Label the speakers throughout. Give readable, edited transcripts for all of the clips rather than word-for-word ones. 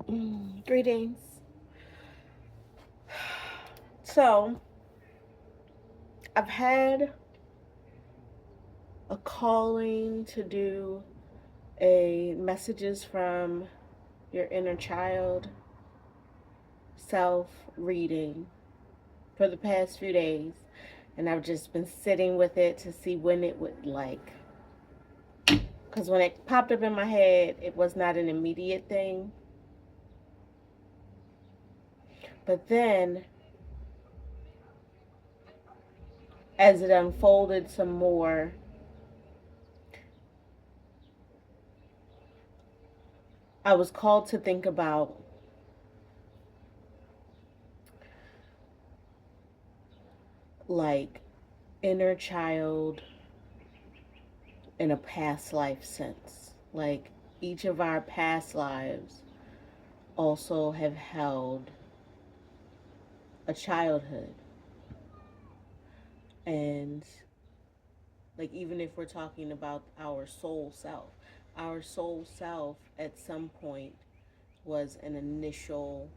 Speaker 1: Greetings. So, I've had a calling to do a messages from your inner child self reading for the past few days, and I've just been sitting with it to see when it would because when it popped up in my head, it was not an immediate thing. But then, as it unfolded some more, I was called to think about like inner child in a past life sense. Like each of our past lives also have held a childhood. And like even if we're talking about our soul self at some point was an initial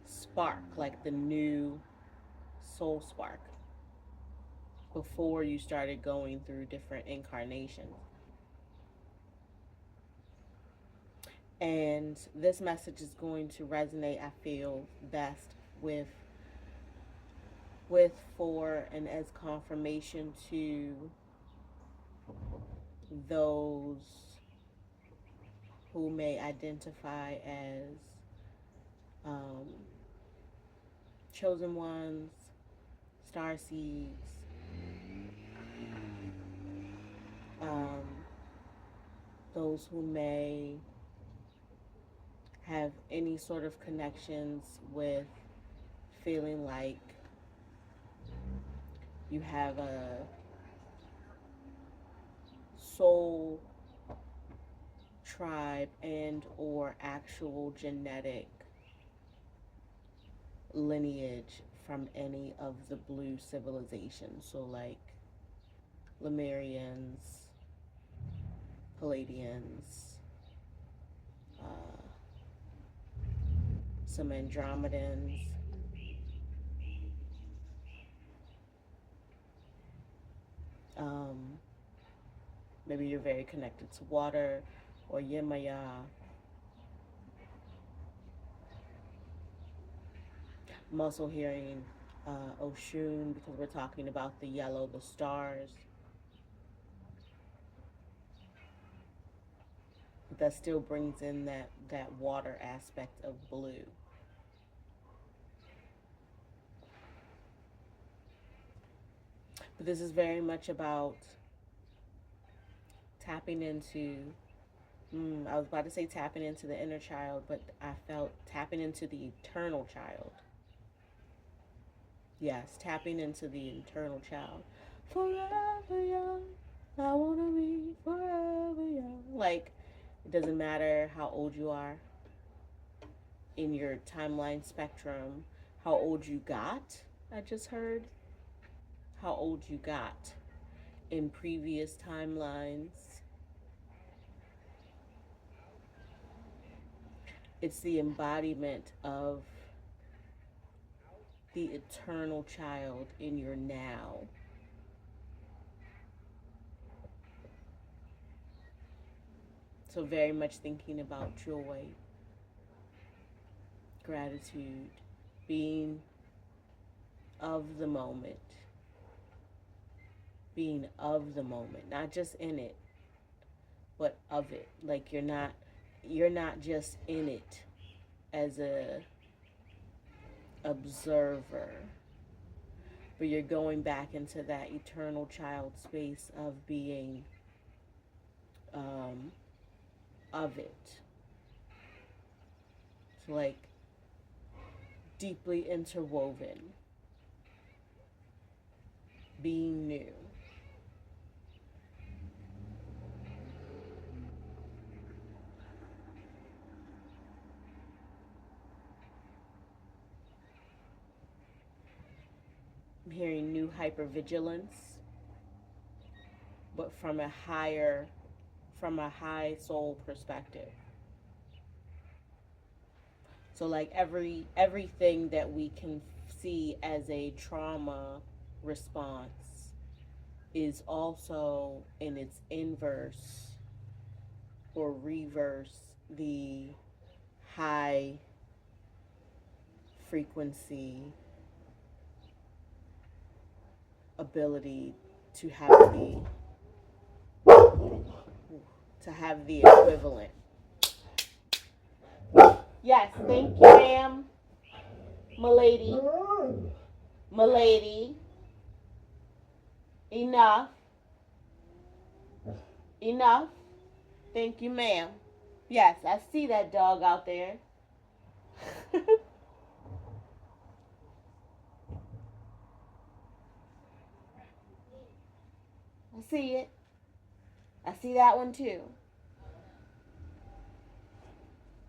Speaker 1: spark, like the new soul spark before you started going through different incarnations. And this message is going to resonate, I feel, best with for and as confirmation to those who may identify as um, chosen ones, star seeds, um, those who may have any sort of connections with feeling like you have a soul tribe and or actual genetic lineage from any of the blue civilizations. So like Lemurians, Palladians, uh, some Andromedans, um, maybe you're very connected to water or Yemaya. I'm also hearing Oshun because we're talking about the yellow, the stars. But that still brings in that water aspect of blue. But this is very much about tapping into. I was about to say tapping into the inner child, but I felt tapping into the eternal child. Yes, tapping into the eternal child. Forever young, I wanna be forever young. Like, it doesn't matter how old you are in your timeline spectrum, how old you got, I just heard, how old you got in previous timelines. It's the embodiment of the eternal child in your now. So, very much thinking about joy, gratitude, being of the moment, being of the moment, not just in it, but of it. Like you're not just in it as a observer, but you're going back into that eternal child space of being um, of it. It's like deeply interwoven, being new. I'm hearing new hypervigilance, but from a high soul perspective. So like everything that we can see as a trauma response is also in its inverse or reverse the high frequency ability to have the equivalent. Yes, thank you, ma'am. Milady. Milady. Enough. Enough. Thank you, ma'am. Yes, I see that dog out there. I see it. I see that one too.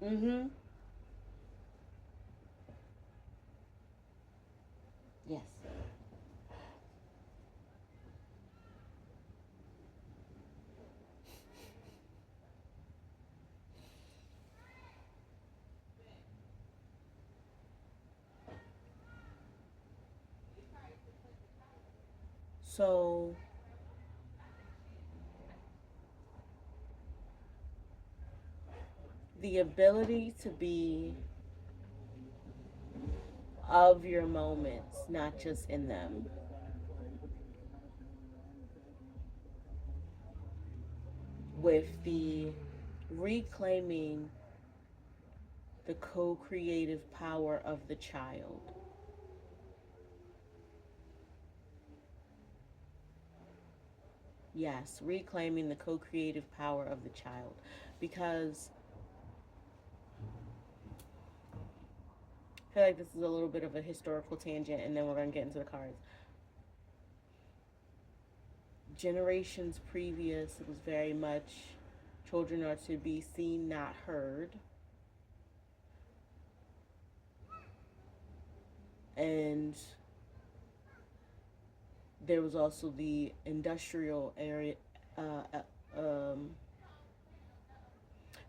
Speaker 1: Mm-hmm. Yes. So the ability to be of your moments, not just in them. With the reclaiming the co-creative power of the child. Yes, reclaiming the co-creative power of the child. Because I feel like this is a little bit of a historical tangent, and then we're going to get into the cards. Generations previous, it was very much children are to be seen, not heard. And there was also the industrial area,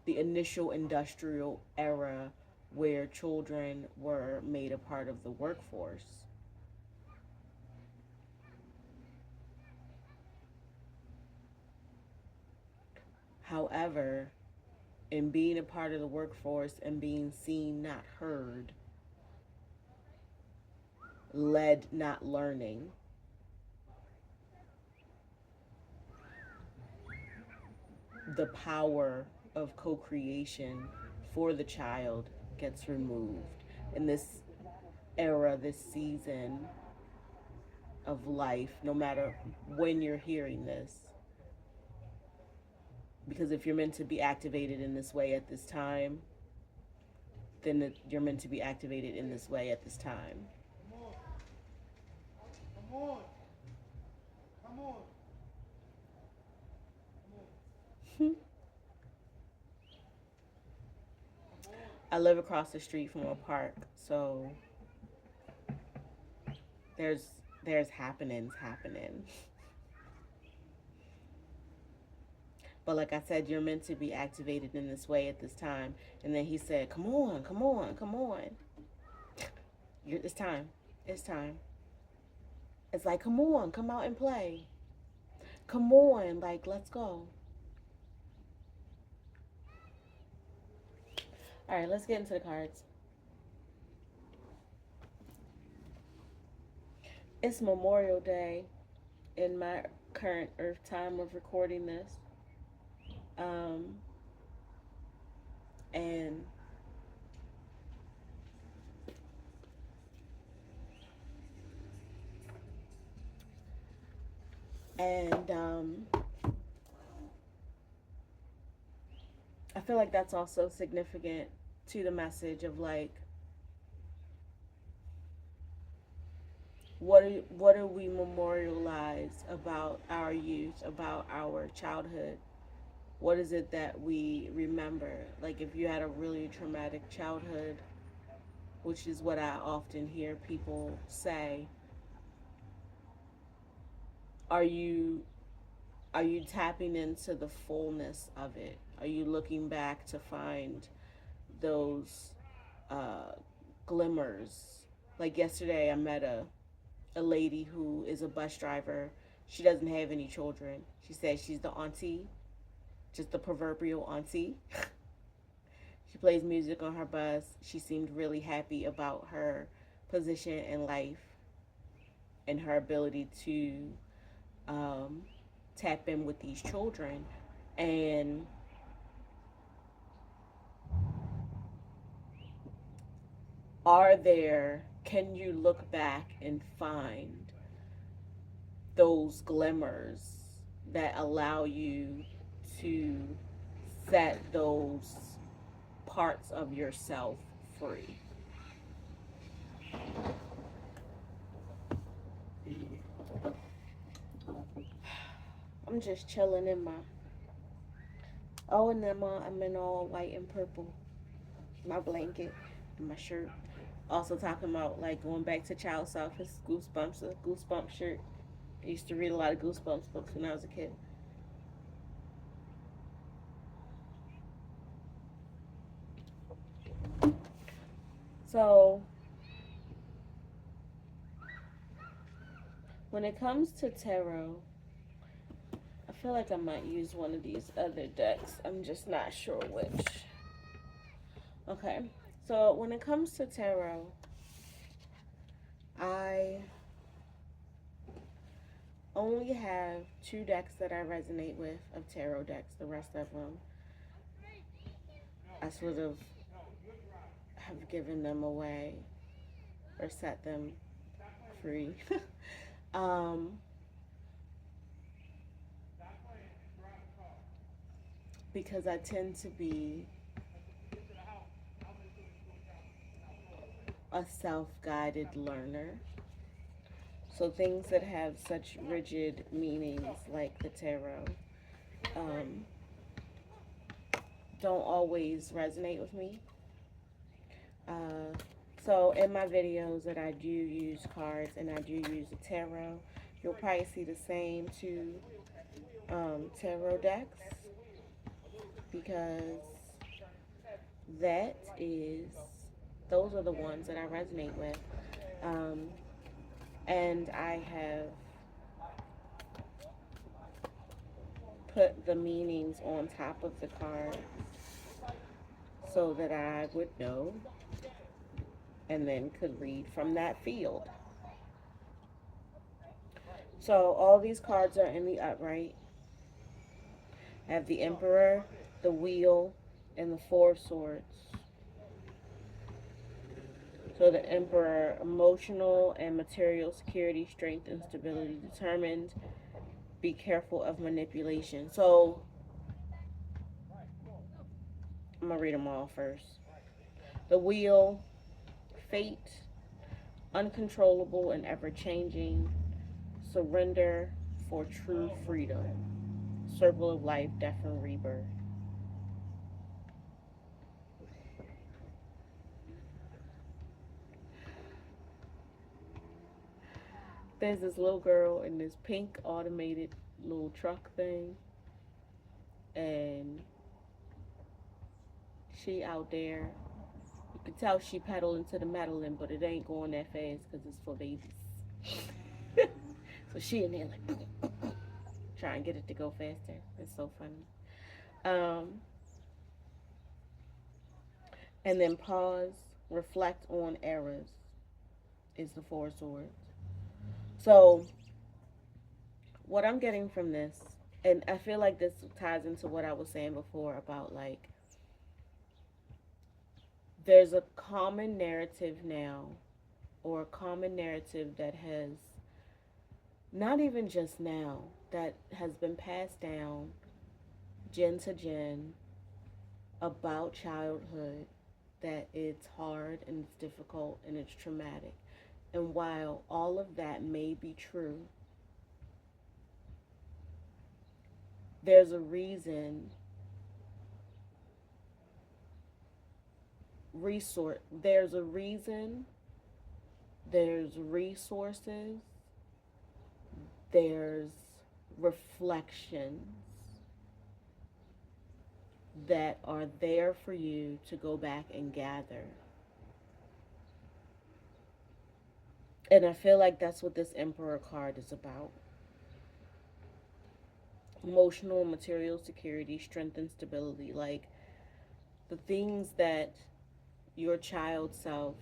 Speaker 1: the initial industrial era where children were made a part of the workforce. However, in being a part of the workforce and being seen, not heard, led not learning. The power of co-creation for the child gets removed in this era, this season of life, no matter when you're hearing this. Because if you're meant to be activated in this way at this time, then you're meant to be activated in this way at this time. Come on. Come on. Come on. I live across the street from a park, so there's happenings happening. But like I said, you're meant to be activated in this way at this time. And then he said, come on, come on, come on. It's time. It's time. It's like, come on, come out and play. Come on, like, let's go. All right, let's get into the cards. It's Memorial Day in my current Earth time of recording this. And I feel like that's also significant to the message of like, what do we memorialize about our youth, about our childhood? What is it that we remember? Like if you had a really traumatic childhood, which is what I often hear people say, are you tapping into the fullness of it? Are you looking back to find those uh, glimmers. Like yesterday, I met a lady who is a bus driver. She doesn't have any children. She said she's the auntie, just the proverbial auntie. She plays music on her bus. She seemed really happy about her position in life and her ability to um, tap in with these children. And can you look back and find those glimmers that allow you to set those parts of yourself free? I'm just chilling in my, oh, and then I'm in all white and purple, my blanket and my shirt. Also talking about like going back to child self, his Goosebumps, a Goosebumps shirt. I used to read a lot of Goosebumps books when I was a kid. So when it comes to tarot, I feel like I might use one of these other decks. I'm just not sure which. Okay, so when it comes to tarot, I only have two decks that I resonate with of tarot decks. The rest of them, I sort of have given them away or set them free. um, because I tend to be a self-guided learner. So things that have such rigid meanings like the tarot don't always resonate with me. So in my videos that I do use cards and I do use the tarot, you'll probably see the same two tarot decks, because those are the ones that I resonate with. And I have put the meanings on top of the cards so that I would know and then could read from that field. So all these cards are in the upright. I have the Emperor, the Wheel, and the Four of Swords. So the Emperor, emotional and material security, strength, and stability, determined, be careful of manipulation. So I'm going to read them all first. The Wheel, fate, uncontrollable and ever-changing, surrender for true freedom, circle of life, death, and rebirth. There's this little girl in this pink automated little truck thing, and she out there. You can tell she pedaling to the medaling, but it ain't going that fast because it's for babies. So she in there like trying to get it to go faster. It's so funny. And then pause, reflect on errors is the Four Swords. So what I'm getting from this, and I feel like this ties into what I was saying before about like, there's a common narrative now, or a common narrative that has, not even just now, that has been passed down gen to gen about childhood, that it's hard and it's difficult and it's traumatic. And while all of that may be true, there's a reason, there's resources, there's reflections that are there for you to go back and gather And I feel like that's what this Emperor card is about. Emotional and material security, strength and stability. Like the things that your child self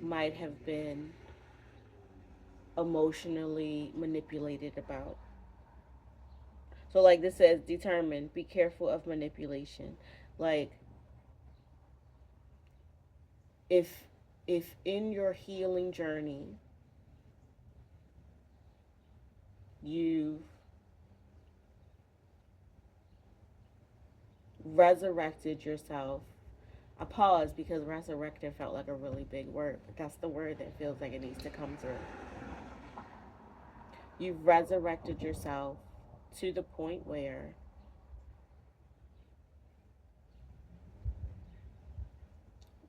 Speaker 1: might have been emotionally manipulated about. So like this says, determined, be careful of manipulation. Like if if in your healing journey you resurrected yourself. I pause because resurrected felt like a really big word, but that's the word that feels like it needs to come through. You've resurrected yourself to the point where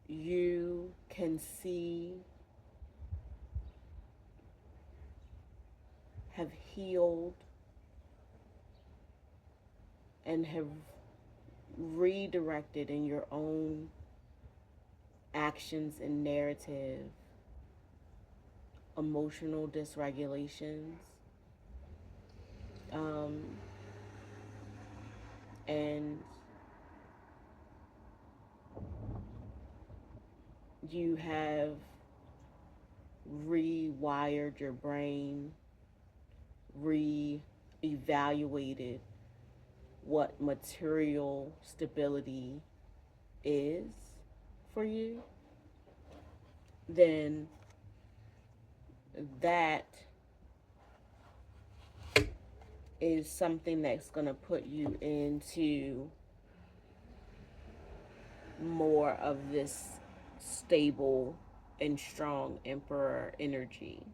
Speaker 1: you can see, have healed, and have redirected in your own actions and narrative emotional dysregulations, um, and you have rewired your brain, re-evaluated what material stability is for you, then that is something that's going to put you into more of this stable and strong emperor energy.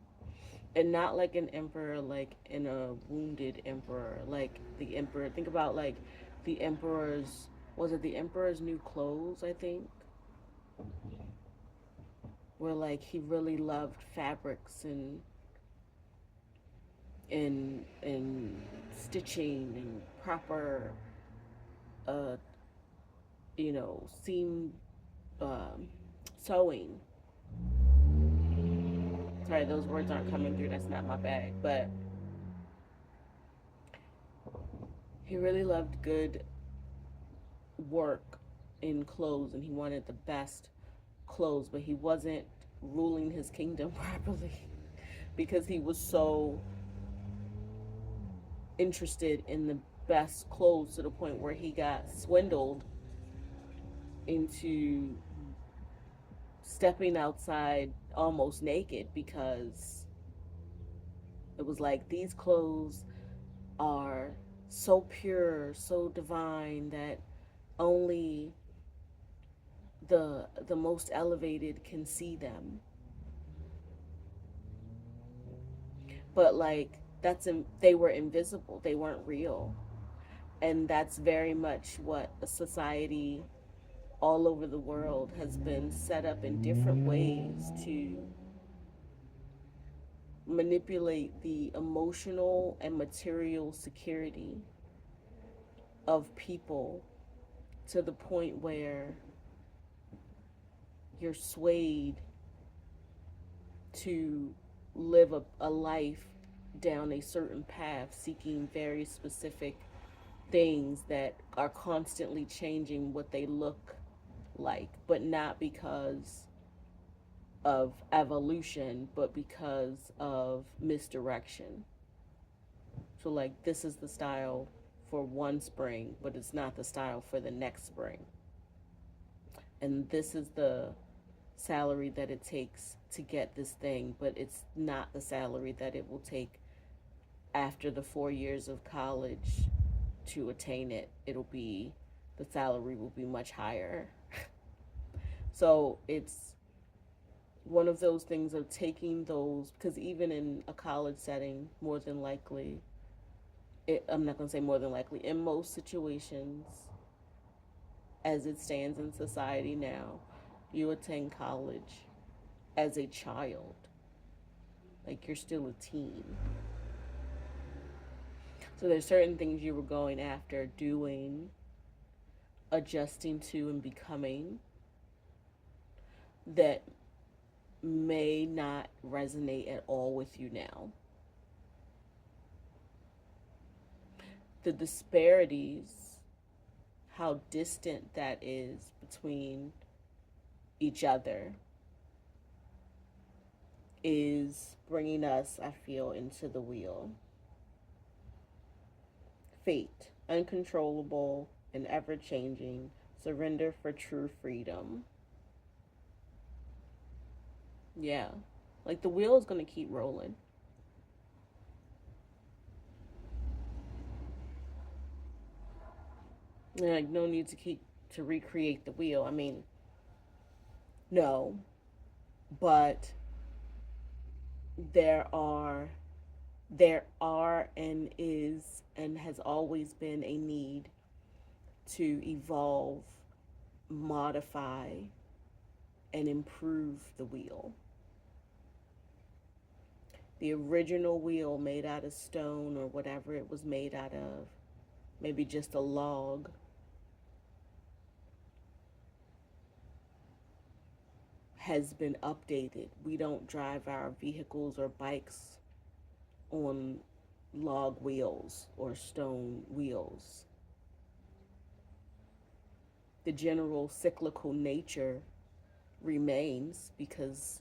Speaker 1: And not like an emperor, like in a wounded emperor, like the emperor. Think about like the emperor's, was it the emperor's new clothes, I think? Where like he really loved fabrics and stitching and proper uh seam um, sewing. Sorry, those words aren't coming through. That's not my bag. But he really loved good work in clothes, and he wanted the best clothes, but he wasn't ruling his kingdom properly because he was so interested in the best clothes to the point where he got swindled into stepping outside almost naked because it was like these clothes are so pure, so divine that only the most elevated can see them. But like they were invisible. They weren't real. And that's very much what a society all over the world has been set up in different ways to manipulate the emotional and material security of people to the point where you're swayed to live a life down a certain path seeking very specific things that are constantly changing what they look like, but not because of evolution, but because of misdirection. So, like, this is the style for one spring, but it's not the style for the next spring. And this is the salary that it takes to get this thing, but it's not the salary that it will take after the 4 years of college to attain it. The salary will be much higher. So it's one of those things of taking those, because even in a college setting, more than likely, I'm not going to say more than likely, in most situations, as it stands in society now, you attend college as a child. Like you're still a teen. So there's certain things you were going after, doing, adjusting to, and becoming that may not resonate at all with you now. The disparities, how distant that is between each other, is bringing us, I feel, into the wheel. Fate, uncontrollable and ever changing, surrender for true freedom. Yeah. Like the wheel is going to keep rolling. Like no need to recreate the wheel. I mean, no, but there are and is and has always been a need to evolve, modify, and improve the wheel. The original wheel made out of stone or whatever it was made out of, maybe just a log, has been updated. We don't drive our vehicles or bikes on log wheels or stone wheels. The general cyclical nature remains because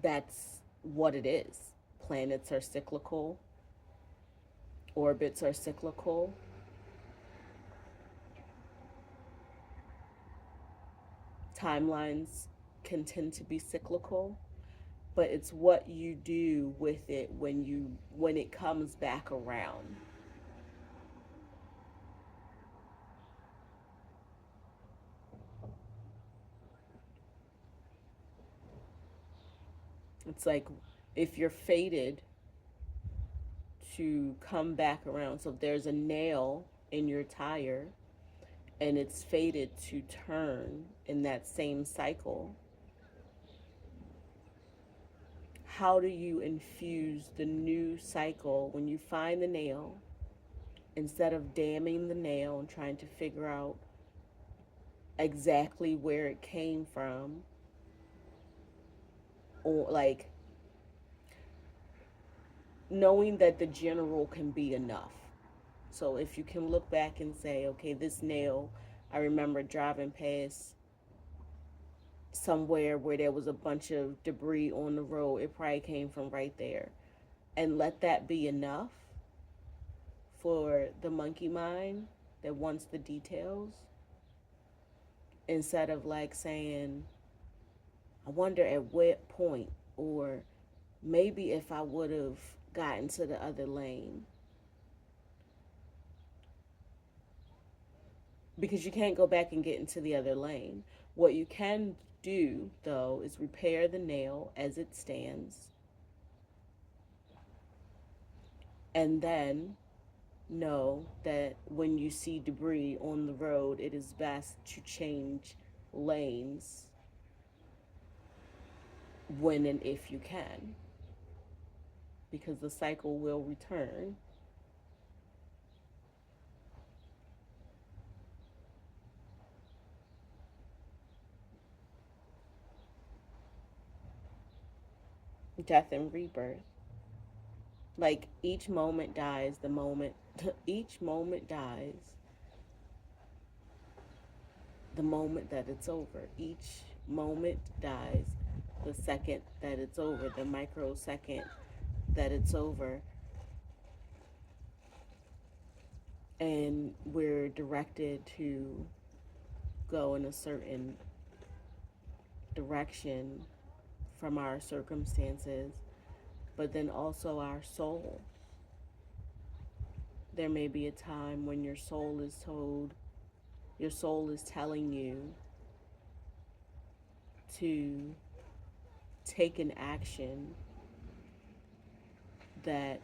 Speaker 1: that's what it is. Planets are cyclical, orbits are cyclical. Timelines can tend to be cyclical, but it's what you do with it when it comes back around. It's like if you're fated to come back around, so if there's a nail in your tire and it's fated to turn in that same cycle, how do you infuse the new cycle when you find the nail? Instead of damming the nail and trying to figure out exactly where it came from, or like knowing that the general can be enough. So if you can look back and say, okay, this nail, I remember driving past somewhere where there was a bunch of debris on the road. It probably came from right there. And let that be enough for the monkey mind that wants the details. Instead of like saying, I wonder at what point, or maybe if I would have gotten to the other lane. Because you can't go back and get into the other lane. What you can do, though, is repair the nail as it stands, and then know that when you see debris on the road, it is best to change lanes when and if you can, because the cycle will return. Death and rebirth. Like each moment dies the moment, each moment dies the moment that it's over. Each moment dies the second that it's over, the microsecond that it's over. And we're directed to go in a certain direction from our circumstances, but then also our soul. There may be a time when your soul is telling you to take an action that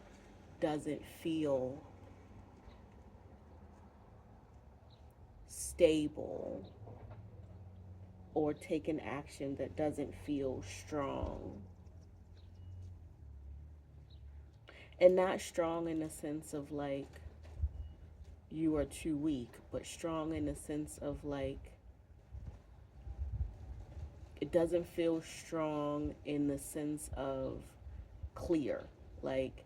Speaker 1: doesn't feel stable, or take an action that doesn't feel strong. And not strong in the sense of like you are too weak, but strong in the sense of like it doesn't feel strong in the sense of clear. Like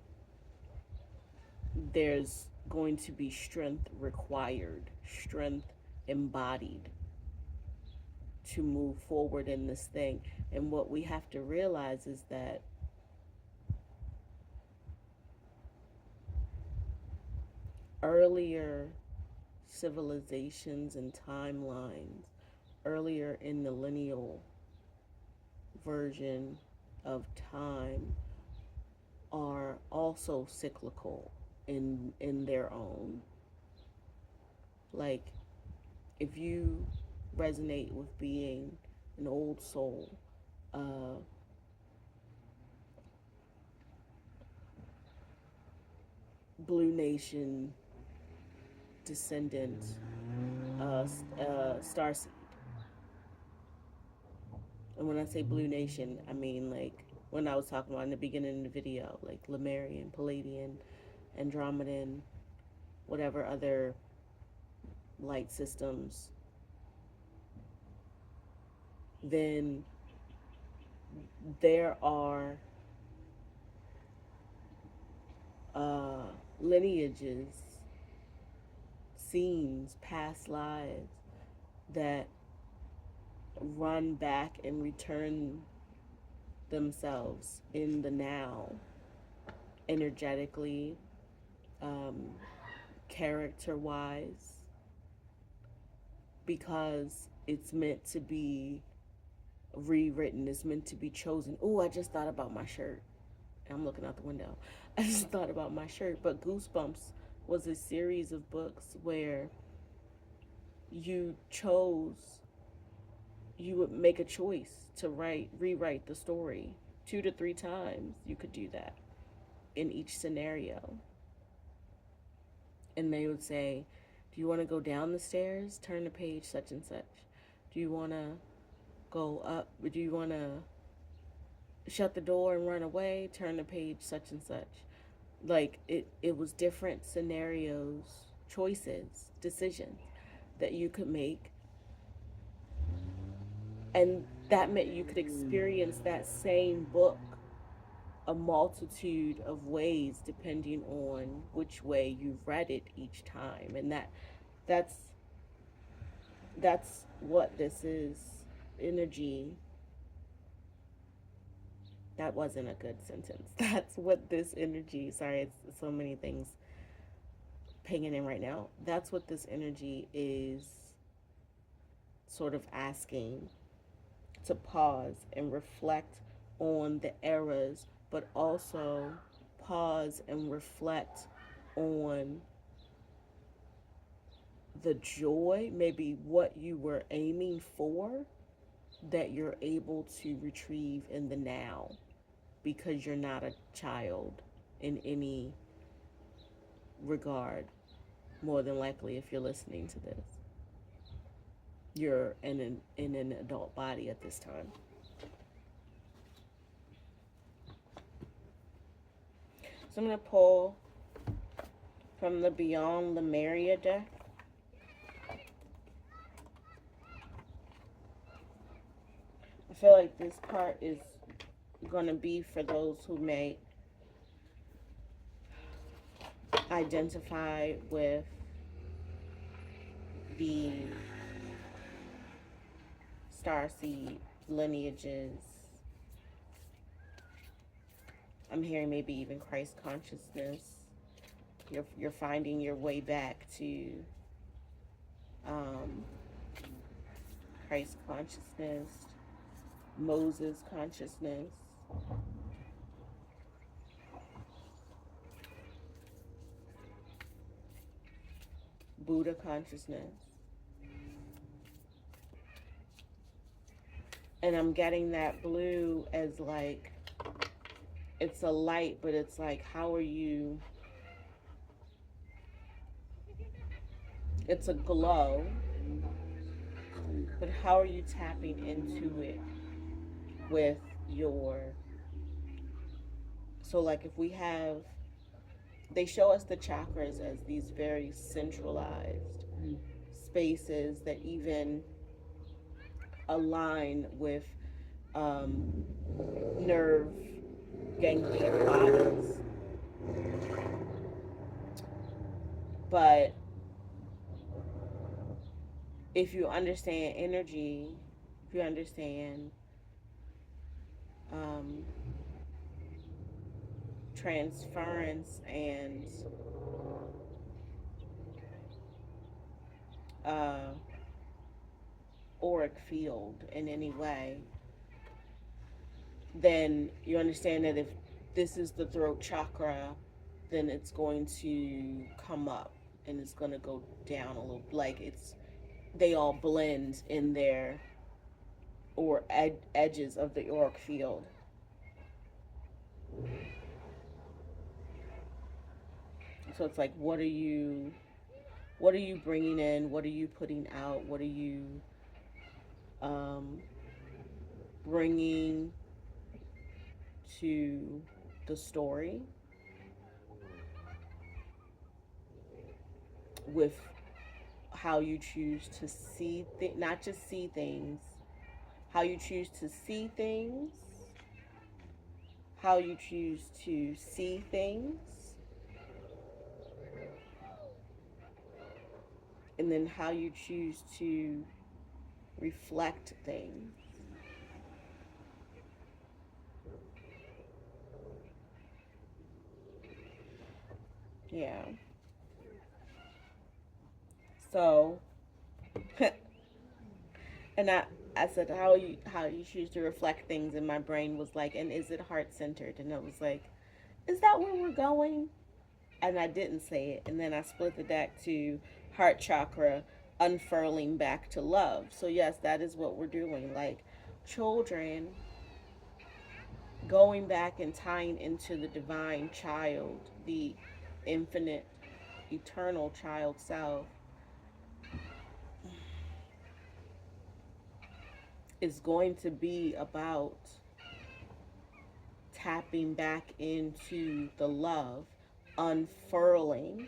Speaker 1: there's going to be strength required, strength embodied to move forward in this thing. And what we have to realize is that earlier civilizations and timelines, earlier in the lineal version of time, are also cyclical in their own. Like if you resonate with being an old soul, Blue Nation descendant, Starseed. And when I say Blue Nation, I mean like when I was talking about in the beginning of the video, like Lemurian, Palladian, Andromedan, whatever other light systems, then there are lineages, scenes, past lives that run back and return themselves in the now, energetically, character wise, because it's meant to be rewritten, it's meant to be chosen. Oh, I just thought about my shirt. I'm looking out the window. I just thought about my shirt. But Goosebumps was a series of books where you would make a choice to rewrite the story 2 to 3 times. You could do that in each scenario. And they would say, do you want to go down the stairs? Turn to page such and such. Do you want to go up? Do you want to shut the door and run away? Turn to page such and such. Like it was different scenarios, choices, decisions that you could make. And that meant you could experience that same book a multitude of ways depending on which way you've read it each time. And that's what this is. Energy. That wasn't a good sentence. That's what this energy, sorry, it's so many things pinging in right now. That's what this energy is sort of asking, to pause and reflect on the eras, but also pause and reflect on the joy, maybe what you were aiming for, that you're able to retrieve in the now, because you're not a child in any regard. More than likely, if you're listening to this, you're in an adult body at this time. So I'm going to pull from the Beyond Lemuria deck. I feel like this part is going to be for those who may identify with the Starseed lineages. I'm hearing maybe even Christ consciousness. You're finding your way back to Christ consciousness, Moses consciousness, Buddha consciousness. And I'm getting that blue as like, it's a light, but it's like, how are you, it's a glow, but how are you tapping into it with your, so like if we have, they show us the chakras as these very centralized spaces that even align with um, nerve ganglion bodies. But if you understand energy, if you understand um, transference and uh, auric field in any way, then you understand that if this is the throat chakra, then it's going to come up and it's going to go down a little. Like it's, they all blend in their or edges of the auric field. So it's like, what are you bringing in? What are you putting out? What are you um, bringing to the story with how you choose to see not just see things, how you choose to see things, how you choose to see things, and then how you choose to reflect things. Yeah. So, and I said how you choose to reflect things, and my brain was like, and is it heart centered? And it was like, is that where we're going? And I didn't say it, and then I split the deck to heart chakra, unfurling back to love. So yes, that is what we're doing. Like children going back and tying into the divine child, the infinite, eternal child self, is going to be about tapping back into the love, unfurling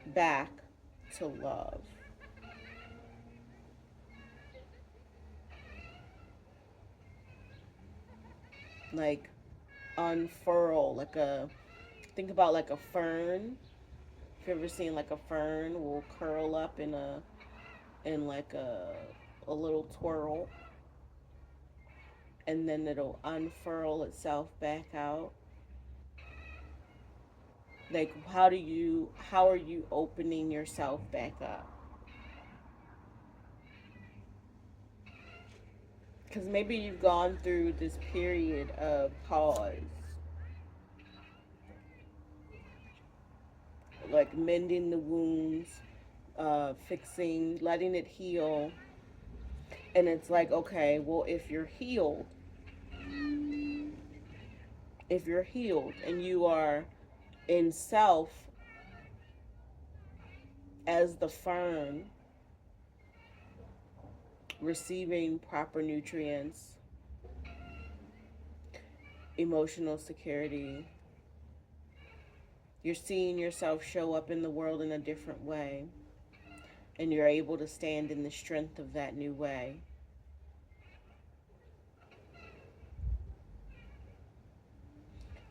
Speaker 1: back to love. Like unfurl, like a, think about like a fern. If you ever seen like a fern will curl up in like a little twirl, and then it'll unfurl itself back out. Like how are you opening yourself back up? Because maybe you've gone through this period of pause, like mending the wounds, fixing, letting it heal. And it's like, okay, well, if you're healed and you are in self as the fern, receiving proper nutrients, emotional security, you're seeing yourself show up in the world in a different way, and you're able to stand in the strength of that new way.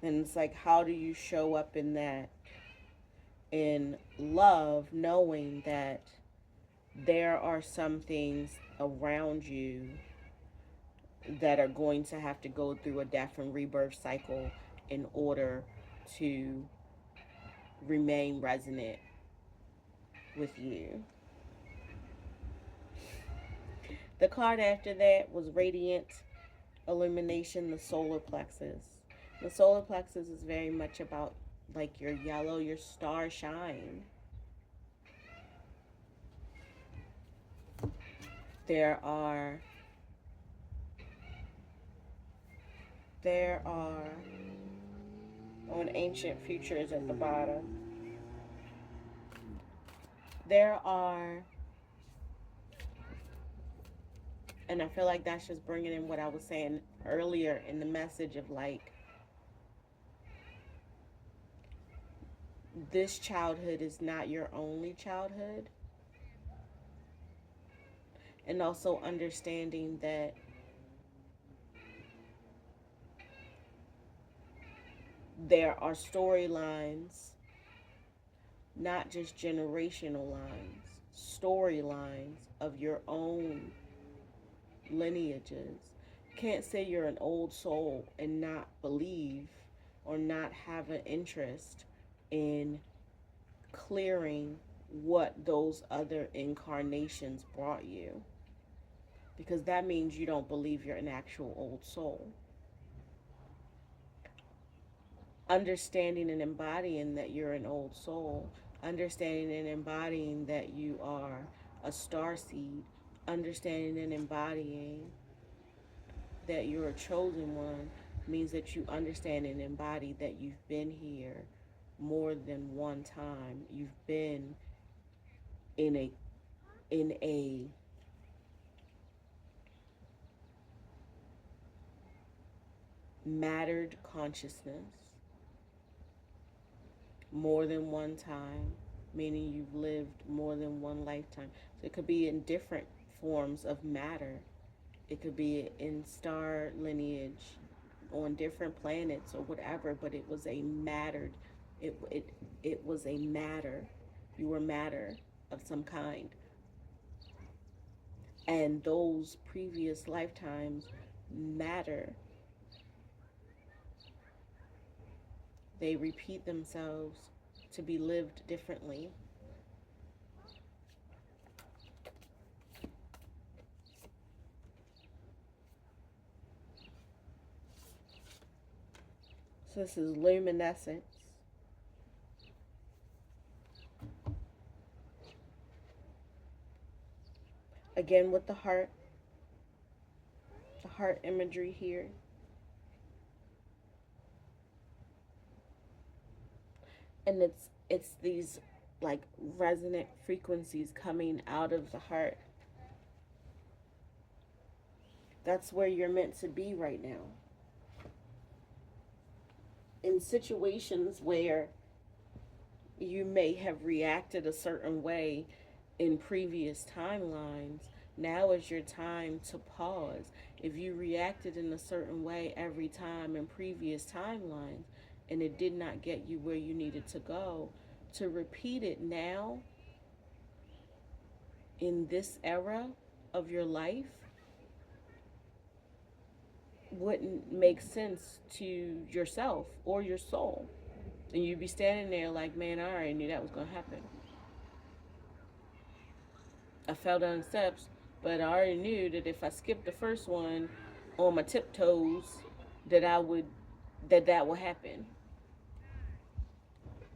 Speaker 1: And it's like, how do you show up in that? In love, knowing that there are some things around you that are going to have to go through a death and rebirth cycle in order to remain resonant with you. The card after that was Radiant Illumination, the solar plexus. The solar plexus is very much about like your yellow, your star shine. There are on ancient futures at the bottom. There are, and I feel like that's just bringing in what I was saying earlier in the message of like, this childhood is not your only childhood. And also understanding that there are storylines, not just generational lines, storylines of your own lineages. Can't say you're an old soul and not believe or not have an interest in clearing what those other incarnations brought you, because that means you don't believe you're an actual old soul. Understanding and embodying that you're an old soul, understanding and embodying that you are a star seed, understanding and embodying that you're a chosen one means that you understand and embody that you've been here more than one time. You've been in a mattered consciousness more than one time, meaning you've lived more than one lifetime. So it could be in different forms of matter. It could be in star lineage, on different planets or whatever, but it was a mattered, it was a matter. You were matter of some kind. And those previous lifetimes matter. They repeat themselves to be lived differently. So this is luminescence. Again with the heart imagery here. And it's these like resonant frequencies coming out of the heart. That's where you're meant to be right now. In situations where you may have reacted a certain way in previous timelines, now is your time to pause. If you reacted in a certain way every time in previous timelines and it did not get you where you needed to go, to repeat it now in this era of your life wouldn't make sense to yourself or your soul. And you'd be standing there like, man, I already knew that was going to happen. I fell down the steps, but I already knew that if I skipped the first one on my tiptoes, that would happen.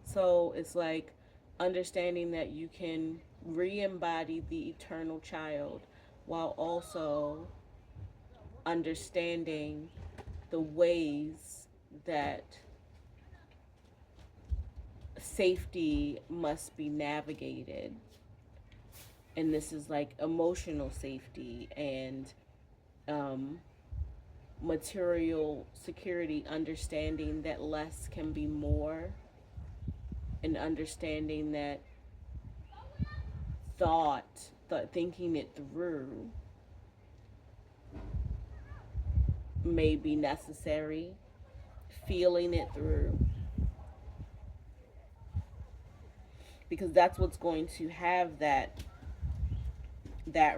Speaker 1: So it's like understanding that you can re-embody the eternal child while also understanding the ways that safety must be navigated. And this is like emotional safety and material security, understanding that less can be more, and understanding that thinking it through may be necessary, feeling it through, because that's what's going to have that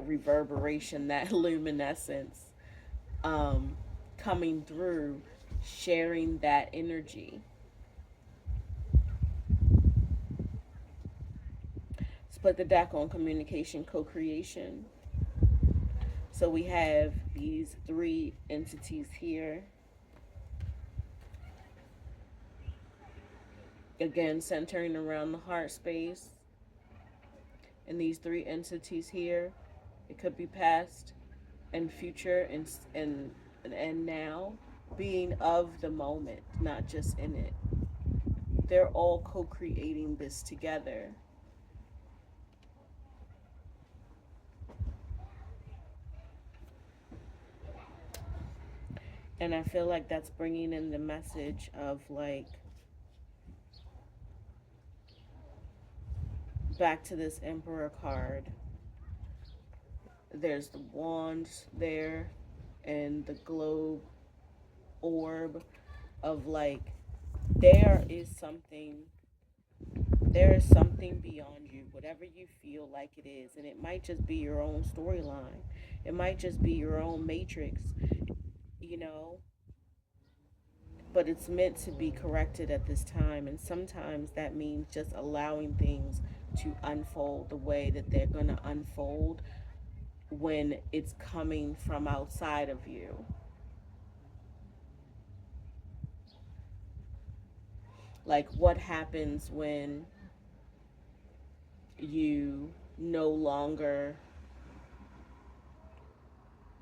Speaker 1: reverberation, that luminescence coming through, sharing that energy. Split the deck on communication, co-creation. So we have these three entities here. Again, centering around the heart space. And these three entities here, it could be past and future and now, being of the moment, not just in it. They're all co-creating this together. And I feel like that's bringing in the message of like, back to this Emperor card. There's the wands there and the globe orb of like there is something there is something beyond you, whatever you feel like it is. And it might just be your own storyline, it might just be your own matrix, you know, but it's meant to be corrected at this time. And sometimes that means just allowing things to unfold the way that they're going to unfold when it's coming from outside of you. Like, what happens when you no longer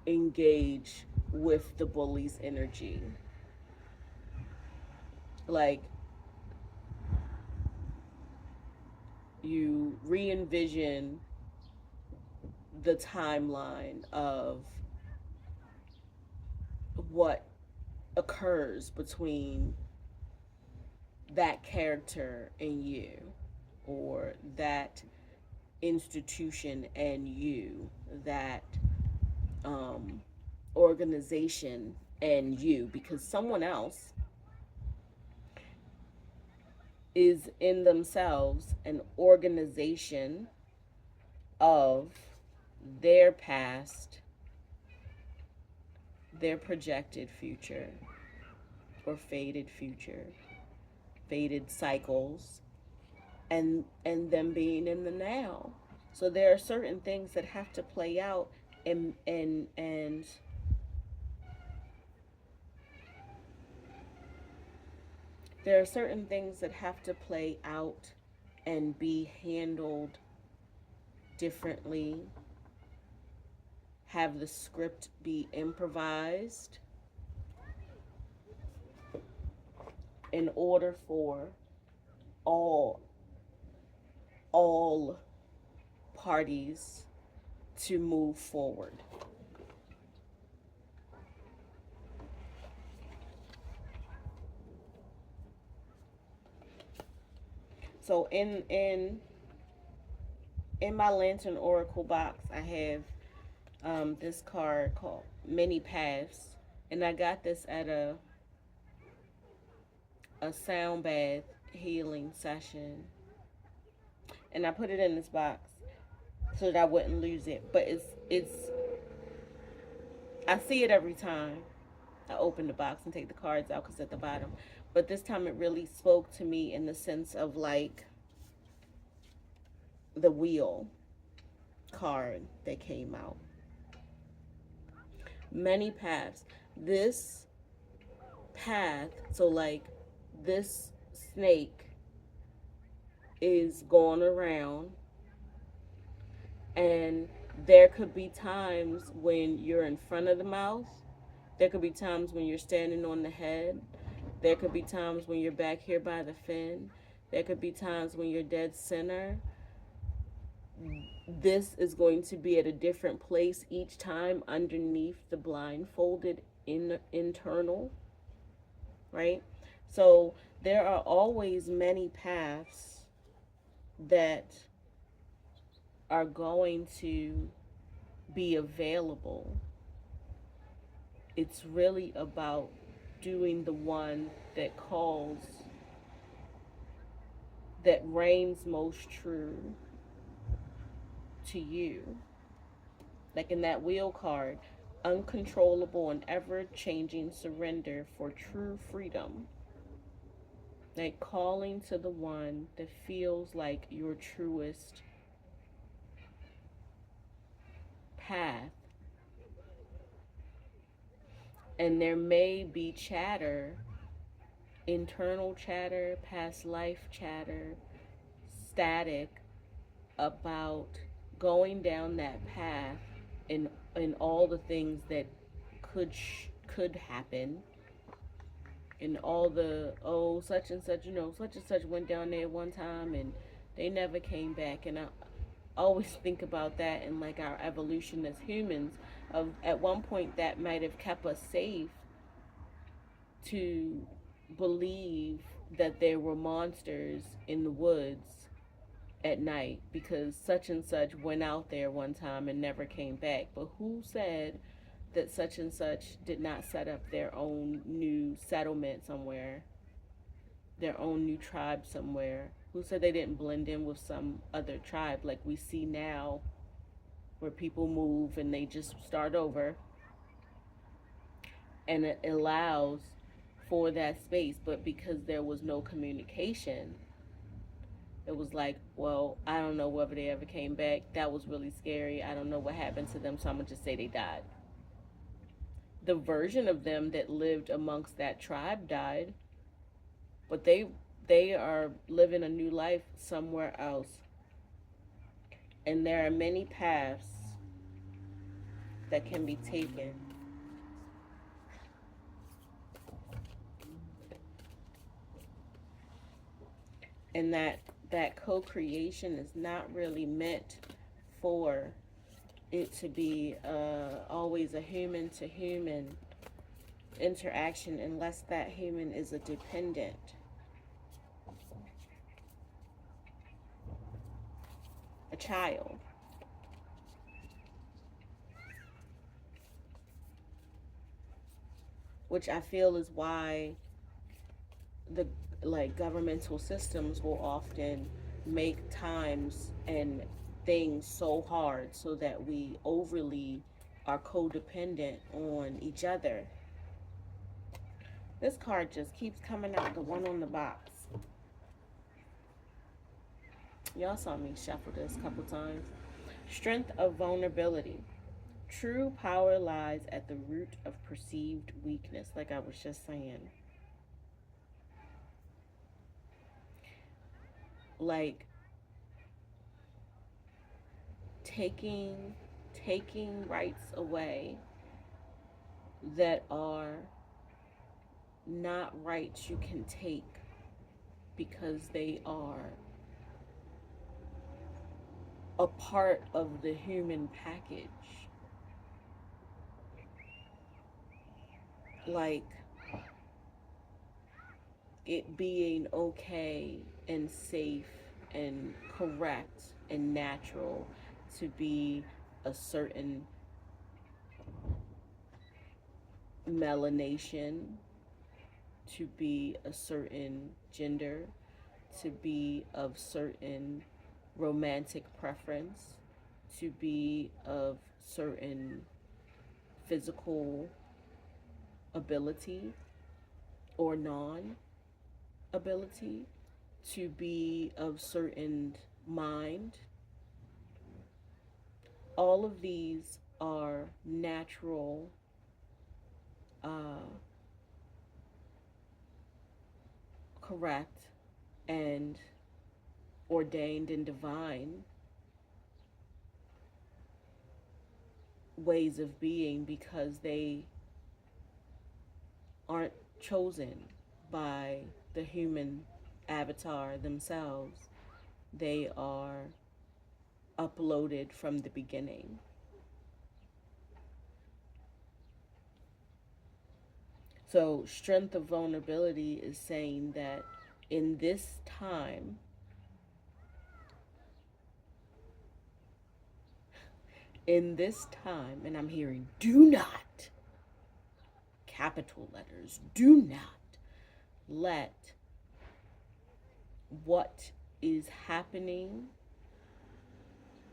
Speaker 1: engage with the bully's energy? Like, you re envision the timeline of what occurs between that character and you, or that institution and you, that organization and you, because someone else is in themselves an organization of their past, their projected future, or faded future, faded cycles, and them being in the now. So there are certain things that have to play out, and there are certain things that have to play out and be handled differently, have the script be improvised in order for all all parties to move forward. So in my Lantern Oracle box, I have this card called Many Paths, and I got this at a sound bath healing session, and I put it in this box so that I wouldn't lose it. But it's I see it every time I open the box and take the cards out because it's at the bottom. But this time it really spoke to me in the sense of like the wheel card that came out. Many paths. This path, so like this snake is going around, and there could be times when you're in front of the mouth, there could be times when you're standing on the head, there could be times when you're back here by the fin, there could be times when you're dead center. This is going to be at a different place each time underneath the blindfolded internal, right? So there are always many paths that are going to be available. It's really about doing the one that calls, that reigns most true to you. Like in that wheel card, uncontrollable and ever changing surrender for true freedom. Like calling to the one that feels like your truest path. And there may be chatter, internal chatter, past life chatter, static about going down that path, and all the things that could happen, and all the, oh, such and such, such and such went down there one time and they never came back. And I always think about that in like our evolution as humans, of at one point that might have kept us safe, to believe that there were monsters in the woods at night because such and such went out there one time and never came back. But who said that such and such did not set up their own new settlement somewhere their own new tribe somewhere. Who said they didn't blend in with some other tribe like we see now, where people move and they just start over, and it allows for that space. But because there was no communication, it was like, well, I don't know whether they ever came back. That was really scary. I don't know what happened to them, so I'm gonna just say they died. The version of them that lived amongst that tribe died, but they are living a new life somewhere else. And there are many paths that can be taken. And that co-creation is not really meant for it to be always a human to human interaction, unless that human is a dependent. A child. Which I feel is why the governmental systems will often make times and things so hard so that we overly are codependent on each other. This card just keeps coming out, the one on the box. Y'all saw me shuffle this a couple times. Strength of vulnerability. True power lies at the root of perceived weakness, like I was just saying. Like taking rights away that are not rights you can take because they are a part of the human package. Like it being okay and safe and correct and natural to be a certain melanation, to be a certain gender, to be of certain romantic preference, to be of certain physical ability or non-ability, to be of certain mind. All of these are natural correct and ordained and divine ways of being, because they aren't chosen by the human avatar themselves. They are uploaded from the beginning. So strength of vulnerability is saying that in this time, and I'm hearing do not, capital letters, do not let what is happening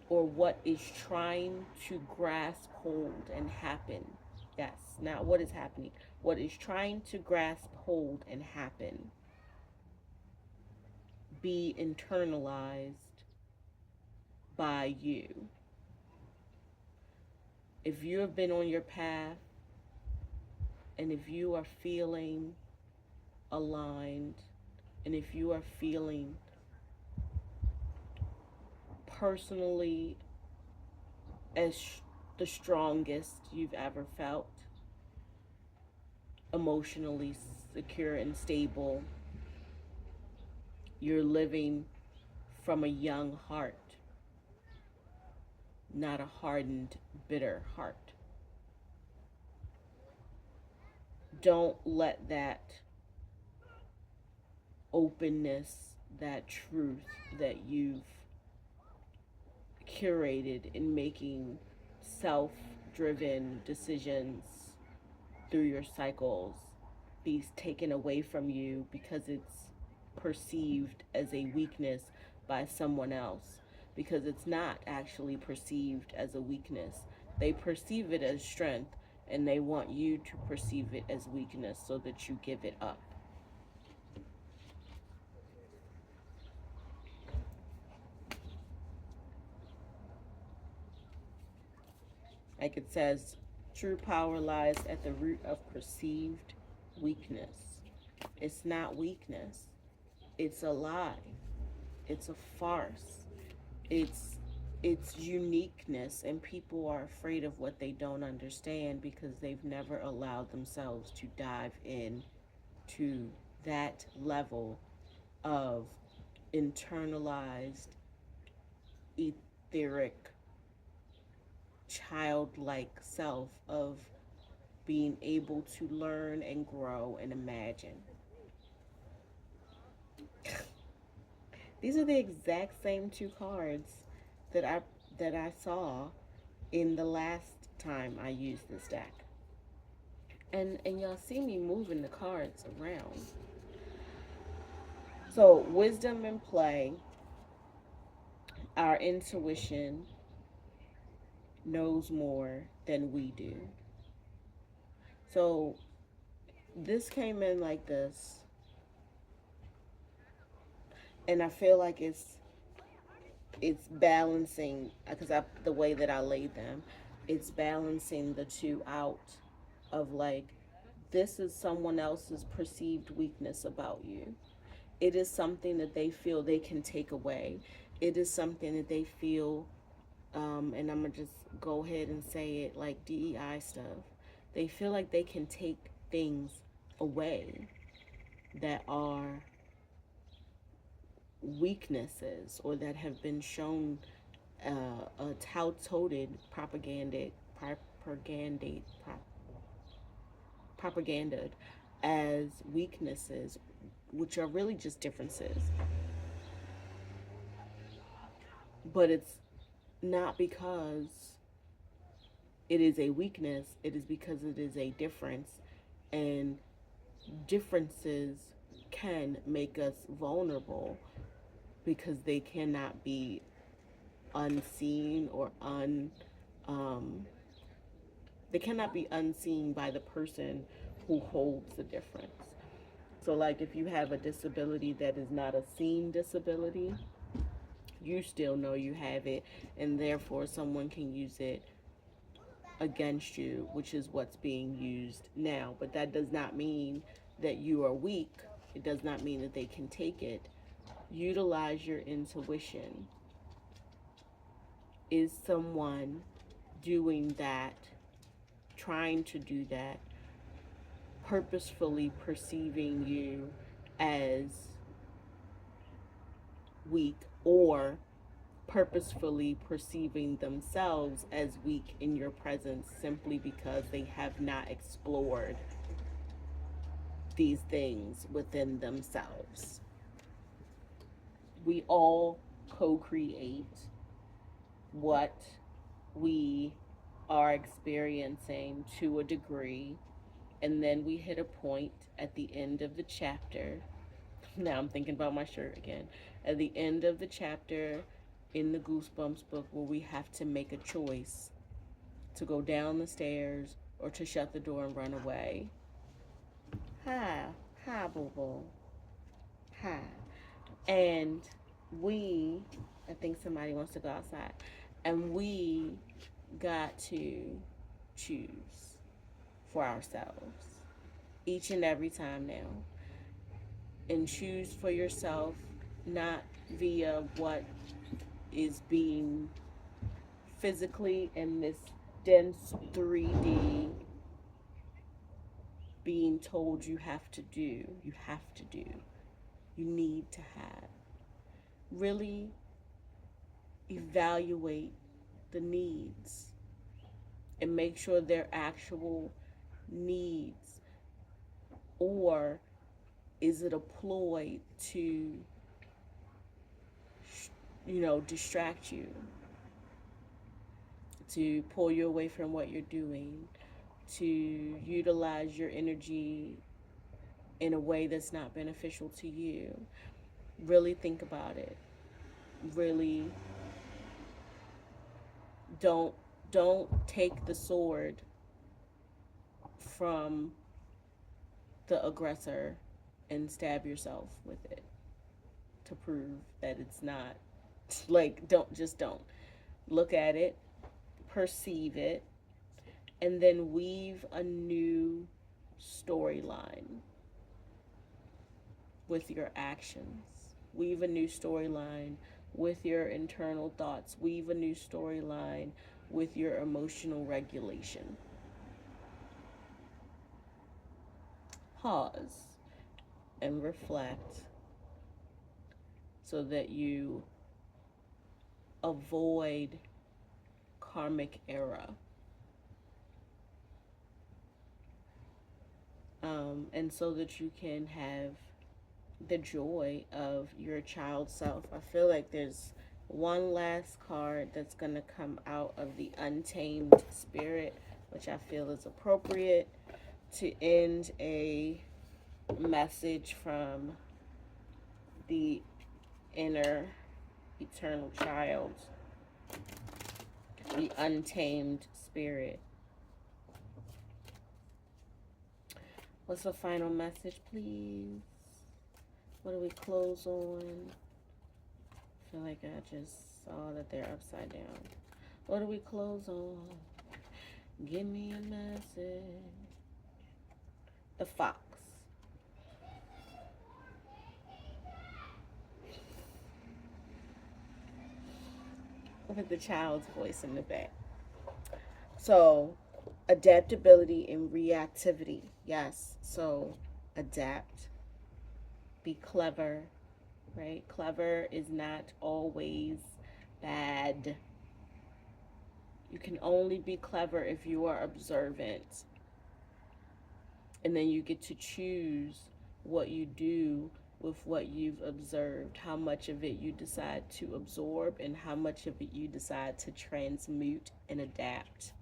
Speaker 1: or what is trying to grasp hold and happen. Yes, not what is happening. What is trying to grasp hold and happen be internalized by you. If you have been on your path and if you are feeling aligned and if you are feeling personally as the strongest you've ever felt, emotionally secure and stable, you're living from a young heart, not a hardened, bitter heart. Don't let that openness, that truth that you've curated in making self-driven decisions through your cycles be taken away from you because it's perceived as a weakness by someone else, because it's not actually perceived as a weakness. They perceive it as strength, and they want you to perceive it as weakness so that you give it up. Like it says, true power lies at the root of perceived weakness. It's not weakness. It's a lie. It's a farce. It's uniqueness, and people are afraid of what they don't understand because they've never allowed themselves to dive in to that level of internalized, etheric, childlike self of being able to learn and grow and imagine. These are the exact same two cards that I saw in the last time I used this deck. And y'all see me moving the cards around. So, wisdom and play, our intuition knows more than we do. So, this came in like this. And I feel like it's balancing, because the way that I laid them, it's balancing the two out of like, this is someone else's perceived weakness about you. It is something that they feel they can take away. It is something that they feel, and I'm going to just go ahead and say it like DEI stuff. They feel like they can take things away that are weaknesses or that have been shown touted, propaganded as weaknesses, which are really just differences. But it's not because it is a weakness, it is because it is a difference, and differences can make us vulnerable because they cannot be unseen or they cannot be unseen by the person who holds the difference. So like if you have a disability that is not a seen disability, you still know you have it, and therefore someone can use it against you, which is what's being used now. But that does not mean that you are weak. It does not mean that they can take it. Utilize your intuition. Is someone doing that, trying to do that, purposefully perceiving you as weak, or purposefully perceiving themselves as weak in your presence simply because they have not explored these things within themselves? We all co-create what we are experiencing to a degree, and then we hit a point at the end of the chapter. Now I'm thinking about my shirt again. At the end of the chapter in the Goosebumps book, where we have to make a choice to go down the stairs or to shut the door and run away. Hi, boo boo. Hi. And I think somebody wants to go outside, and we got to choose for ourselves each and every time now. And choose for yourself, not via what is being physically in this dense 3D being told you have to do. You need to have. Really evaluate the needs and make sure they're actual needs, or is it a ploy to, distract you, to pull you away from what you're doing, to utilize your energy in a way that's not beneficial to you. Really think about it. Really don't take the sword from the aggressor and stab yourself with it to prove that it's not like don't look at it, perceive it, and then weave a new storyline with your actions. Weave a new storyline with your internal thoughts. Weave a new storyline with your emotional regulation. Pause and reflect so that you avoid karmic error. And so that you can have the joy of your child self. I feel like there's one last card that's going to come out of the Untamed Spirit, which I feel is appropriate to end a message from the inner eternal child, the Untamed Spirit. What's the final message, please? What do we close on? I feel like I just saw that they're upside down. What do we close on? Give me a message. The Fox. Look at the child's voice in the back. So, adaptability and reactivity. Yes. So, adapt. Be clever, right? Clever is not always bad. You can only be clever if you are observant. And then you get to choose what you do with what you've observed, how much of it you decide to absorb and how much of it you decide to transmute and adapt.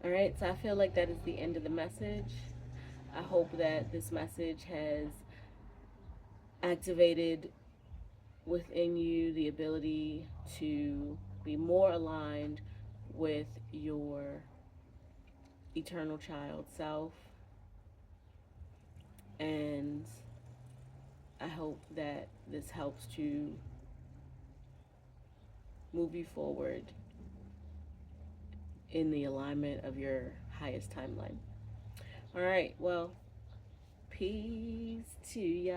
Speaker 1: All right, so I feel like that is the end of the message. I hope that this message has activated within you the ability to be more aligned with your eternal child self. And I hope that this helps to move you forward in the alignment of your highest timeline. All right, well, peace to ya.